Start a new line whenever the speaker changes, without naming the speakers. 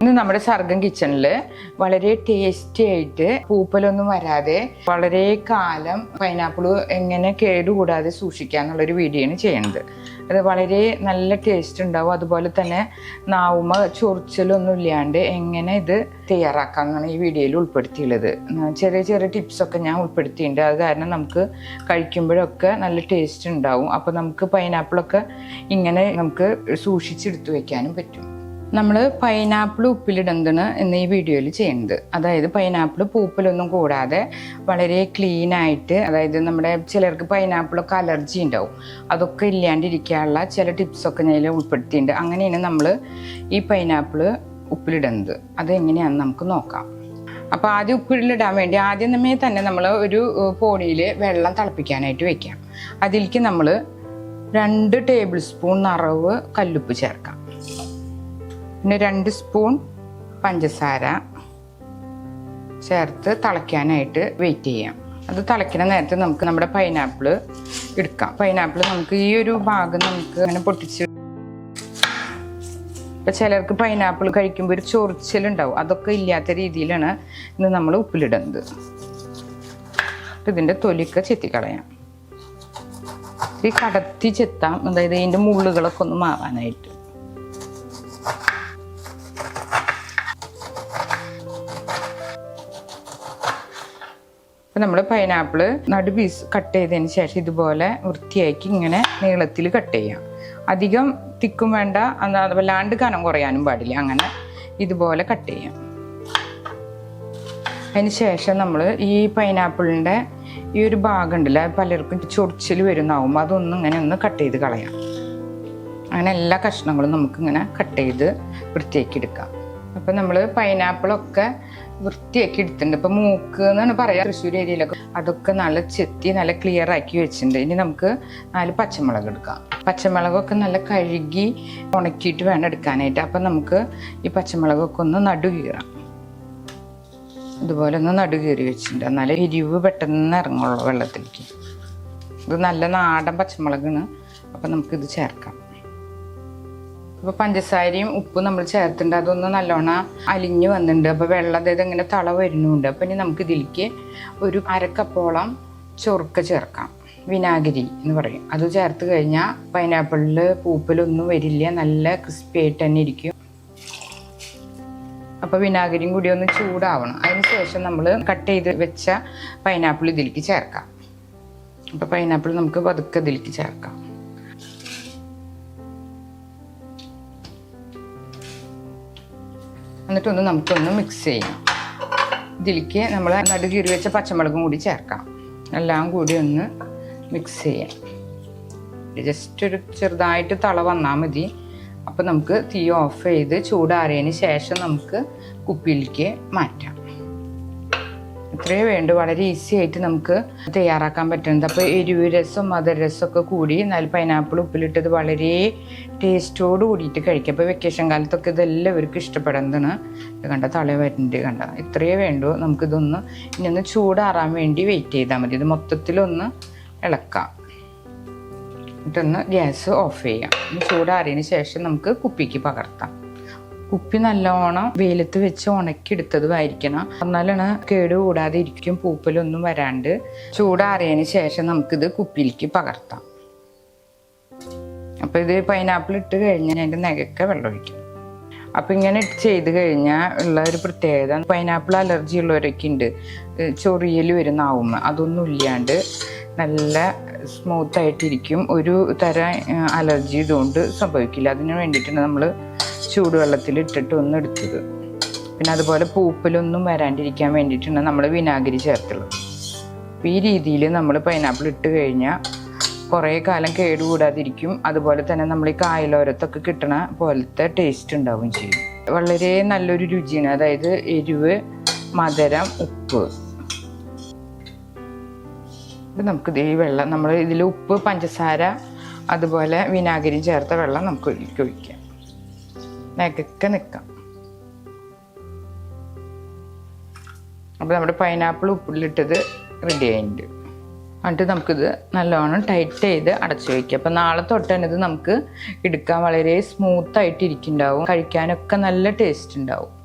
ഇന്ന് നമ്മുടെ സർഗം കിച്ചണിൽ വളരെ ടേസ്റ്റി ആയിട്ട് പൂപ്പലൊന്നും വരാതെ വളരെ കാലം പൈനാപ്പിൾ എങ്ങനെ കേടുകൂടാതെ സൂക്ഷിക്കുക എന്നുള്ളൊരു വീഡിയോ ആണ് ചെയ്യുന്നത്. അത് വളരെ നല്ല ടേസ്റ്റ് ഉണ്ടാവും. അതുപോലെ തന്നെ നാവുമ ചൊറിച്ചിലൊന്നും ഇല്ലാണ്ട് എങ്ങനെ ഇത് തയ്യാറാക്കാമെന്നാണ് ഈ വീഡിയോയിൽ ഉൾപ്പെടുത്തിയുള്ളത്. ചെറിയ ചെറിയ ടിപ്സൊക്കെ ഞാൻ ഉൾപ്പെടുത്തിയിട്ടുണ്ട്. അത് കാരണം നമുക്ക് കഴിക്കുമ്പോഴൊക്കെ നല്ല ടേസ്റ്റ് ഉണ്ടാവും. അപ്പോൾ നമുക്ക് പൈനാപ്പിളൊക്കെ ഇങ്ങനെ നമുക്ക് സൂക്ഷിച്ചെടുത്ത് വയ്ക്കാനും പറ്റും. നമ്മൾ പൈനാപ്പിൾ ഉപ്പിലിടുന്നതാണ് ഇന്ന് ഈ വീഡിയോയിൽ ചെയ്യുന്നത്. അതായത് പൈനാപ്പിൾ പൂപ്പലൊന്നും കൂടാതെ വളരെ ക്ലീനായിട്ട്, അതായത് നമ്മുടെ ചിലർക്ക് പൈനാപ്പിളൊക്കെ അലർജി ഉണ്ടാവും, അതൊക്കെ ഇല്ലാണ്ടിരിക്കാനുള്ള ചില ടിപ്സൊക്കെ ഞാൻ ഉൾപ്പെടുത്തിയിട്ടുണ്ട്. അങ്ങനെയാണ് നമ്മൾ ഈ പൈനാപ്പിൾ ഉപ്പിലിടുന്നത്. അതെങ്ങനെയാണെന്ന് നമുക്ക് നോക്കാം. അപ്പോൾ ആദ്യം ഉപ്പിലിടാൻ വേണ്ടി ആദ്യമേ തന്നെ നമ്മൾ ഒരു പോണിയിൽ വെള്ളം തിളപ്പിക്കാനായിട്ട് വെക്കാം. അതിലേക്ക് നമ്മൾ 2 ടേബിൾ സ്പൂൺ നിറവ് കല്ലുപ്പ് ചേർക്കാം. പിന്നെ 2 സ്പൂൺ പഞ്ചസാര ചേർത്ത് തിളയ്ക്കാനായിട്ട് വെയിറ്റ് ചെയ്യാം. അത് തിളയ്ക്കുന്ന നേരത്ത് നമുക്ക് നമ്മുടെ പൈനാപ്പിൾ എടുക്കാം. പൈനാപ്പിൾ നമുക്ക് ഈ ഒരു ഭാഗം നമുക്ക് അങ്ങനെ പൊട്ടിച്ച്, ഇപ്പം ചിലർക്ക് പൈനാപ്പിൾ കഴിക്കുമ്പോൾ ഒരു ചൊറിച്ചിലുണ്ടാവും, അതൊക്കെ ഇല്ലാത്ത രീതിയിലാണ് ഇന്ന് നമ്മൾ ഉപ്പിലിടുന്നത്. ഇതിൻ്റെ തൊലിയൊക്കെ ചെത്തിക്കളയാം. ഈ കടത്തി ചെത്താം, അതായത് ഇതിൻ്റെ മുള്ളുകളൊക്കെ ഒന്ന് മാറാനായിട്ട്. നമ്മൾ പൈനാപ്പിൾ പീസ് കട്ട് ചെയ്തതിന് ശേഷം ഇതുപോലെ വൃത്തിയാക്കി ഇങ്ങനെ നീളത്തിൽ കട്ട് ചെയ്യാം. അധികം തിക്കും വേണ്ട, വല്ലാണ്ട് കനം കുറയാനും പാടില്ല. അങ്ങനെ ഇതുപോലെ കട്ട് ചെയ്യാം. അതിന് ശേഷം നമ്മൾ ഈ പൈനാപ്പിളിൻ്റെ ഈ ഒരു ഭാഗം ഉണ്ടല്ലോ, പലർക്കും ചൊറിച്ചിൽ വരുന്നാവും, അതൊന്നും ഇങ്ങനെ ഒന്ന് കട്ട് ചെയ്ത് കളയാം. അങ്ങനെ എല്ലാ കഷ്ണങ്ങളും നമുക്കിങ്ങനെ കട്ട് ചെയ്ത് വൃത്തിയാക്കി എടുക്കാം. അപ്പം നമ്മൾ പൈനാപ്പിളൊക്കെ വൃത്തിയാക്കി എടുത്തിട്ടുണ്ട്. ഇപ്പം മൂക്ക് എന്നാണ് പറയാം തൃശ്ശൂർ ഏരിയയിലൊക്കെ. അതൊക്കെ നല്ല ചെത്തി നല്ല ക്ലിയർ ആക്കി വെച്ചിട്ടുണ്ട്. ഇനി നമുക്ക് 4 പച്ചമുളക് എടുക്കാം. പച്ചമുളകൊക്കെ നല്ല കഴുകി ഉണക്കിയിട്ട് വേണം എടുക്കാനായിട്ട്. അപ്പം നമുക്ക് ഈ പച്ചമുളകൊക്കെ ഒന്ന് നടുകീറാം. ഇതുപോലെ ഒന്ന് നടുകീറി വെച്ചിട്ടുണ്ട്. എന്നാലേ എരിവ് പെട്ടെന്ന് ഇറങ്ങുള്ളൂ വെള്ളത്തിലേക്ക്. ഇത് നല്ല നാടൻ പച്ചമുളകാണ്. അപ്പം നമുക്കിത് ചേർക്കാം. അപ്പോൾ പഞ്ചസാരയും ഉപ്പും നമ്മൾ ചേർത്തിട്ടുണ്ട്. അതൊന്ന് നല്ലോണം അലിഞ്ഞ് വന്നിട്ടുണ്ട്. അപ്പോൾ വെള്ളം അതായത് ഇങ്ങനെ തള വരുന്നുണ്ട്. അപ്പോൾ ഇനി നമുക്ക് ഇതിലേക്ക് ഒരു 1/2 കപ്പോളം ചൊറുക്ക ചേർക്കാം. വിനാഗിരി എന്ന് പറയും. അത് ചേർത്ത് കഴിഞ്ഞാൽ പൈനാപ്പിളിൽ പൂപ്പലൊന്നും വരില്ല, നല്ല ക്രിസ്പി ആയിട്ട് തന്നെ ഇരിക്കും. അപ്പോൾ വിനാഗിരിയും കൂടി ഒന്ന് ചൂടാവണം. അതിന് ശേഷം നമ്മൾ കട്ട് ചെയ്ത് വെച്ച പൈനാപ്പിൾ ഇതിലേക്ക് ചേർക്കാം. അപ്പോൾ പൈനാപ്പിൾ നമുക്ക് പതുക്കെ ഇതിലേക്ക് ചേർക്കാം. എന്നിട്ടൊന്ന് നമുക്കൊന്ന് മിക്സ് ചെയ്യാം. ഇതിലേക്ക് നമ്മൾ നടുകീറി വെച്ച പച്ചമുളകും കൂടി ചേർക്കാം. എല്ലാം കൂടി ഒന്ന് മിക്സ് ചെയ്യാം. ജസ്റ്റ് ഒരു ചെറുതായിട്ട് തള വന്നാൽ മതി. അപ്പോൾ നമുക്ക് തീ ഓഫ് ചെയ്ത് ചൂടാറിയതിന് ശേഷം നമുക്ക് കുപ്പിയിലേക്ക് മാറ്റാം. ഇത്രയേ വേണ്ടു. വളരെ ഈസി ആയിട്ട് നമുക്ക് തയ്യാറാക്കാൻ പറ്റുന്നത്. അപ്പോൾ എരിവ് രസം മധുരരസമൊക്കെ കൂടി നല്ല പൈനാപ്പിൾ ഉപ്പിലിട്ടത് വളരെ ടേസ്റ്റോട് കൂടിയിട്ട് കഴിക്കാം. അപ്പോൾ വെക്കേഷൻ കാലത്തൊക്കെ ഇതെല്ലാവർക്കും ഇഷ്ടപ്പെടുന്നതാണ്. ഇത് കണ്ട തള വരുന്നുണ്ട്, കണ്ട. ഇത്രയേ വേണ്ടു. നമുക്കിതൊന്ന് ഇനി ഒന്ന് ചൂടാറാൻ വേണ്ടി വെയിറ്റ് ചെയ്താൽ മതി. ഇത് മൊത്തത്തിലൊന്ന് ഇളക്കാം. എന്നിട്ടൊന്ന് ഗ്യാസ് ഓഫ് ചെയ്യാം. ചൂടാറിയതിന് ശേഷം നമുക്ക് കുപ്പിക്ക് പകർത്താം. കുപ്പി നല്ലോണം വെയിലത്ത് വെച്ച് ഉണക്കിയെടുത്തതുമായിരിക്കണം. എന്നാലാണ് കേടുകൂടാതെ ഇരിക്കും, പൂപ്പലൊന്നും വരാണ്ട്. ചൂടാറിയതിന് ശേഷം നമുക്കിത് കുപ്പിയിലേക്ക് പകർത്താം. അപ്പോൾ ഇത് പൈനാപ്പിൾ ഇട്ട് കഴിഞ്ഞാൽ അതിൻ്റെ നെകക്കെ വെള്ളമൊഴിക്കും. അപ്പോൾ ഇങ്ങനെ ചെയ്ത് കഴിഞ്ഞാൽ ഉള്ള ഒരു പ്രത്യേകത, പൈനാപ്പിൾ അലർജി ഉള്ളവരൊക്കെ ഉണ്ട്, ചൊറിയൽ വരുന്നാവും, അതൊന്നും ഇല്ലാണ്ട് നല്ല സ്മൂത്തായിട്ടിരിക്കും. ഒരു തരം അലർജി ഇതുകൊണ്ട് സംഭവിക്കില്ല. അതിന് വേണ്ടിയിട്ടാണ് നമ്മൾ ചൂടുവെള്ളത്തിൽ ഇട്ടിട്ട് ഒന്ന് എടുത്തത്. പിന്നെ അതുപോലെ പൂപ്പലൊന്നും വരാണ്ടിരിക്കാൻ വേണ്ടിയിട്ടാണ് നമ്മൾ വിനാഗിരി ചേർത്തുള്ളത്. അപ്പോൾ ഈ രീതിയിൽ നമ്മൾ പൈനാപ്പിൾ ഇട്ട് കഴിഞ്ഞാൽ കുറേ കാലം കേടുകൂടാതിരിക്കും. അതുപോലെ തന്നെ നമ്മൾ ഈ കായലോരത്തൊക്കെ കിട്ടണ പോലത്തെ ടേസ്റ്റ് ഉണ്ടാവുകയും ചെയ്യും. വളരെ നല്ലൊരു രുചിയാണ്. അതായത് എരിവ്, മധുരം, ഉപ്പ്. നമുക്കിത് ഈ വെള്ളം നമ്മൾ ഇതിൽ ഉപ്പ്, പഞ്ചസാര, അതുപോലെ വിനാഗിരി ചേർത്ത വെള്ളം നമുക്ക് ഒഴിക്കാം. നെകൊക്കെ നിൽക്കാം. അപ്പോൾ നമ്മുടെ പൈനാപ്പിൾ ഉപ്പിലിട്ടത് റെഡി ആയിട്ടുണ്ട്. എന്നിട്ട് നമുക്കിത് നല്ലോണം ടൈറ്റ് ചെയ്ത് അടച്ചു വയ്ക്കുക. അപ്പം നാളെ തൊട്ട് തന്നെ ഇത് നമുക്ക് എടുക്കാൻ വളരെ സ്മൂത്തായിട്ട് ഇരിക്കുന്നുണ്ടാവും, കഴിക്കാനൊക്കെ നല്ല ടേസ്റ്റ് ഉണ്ടാവും.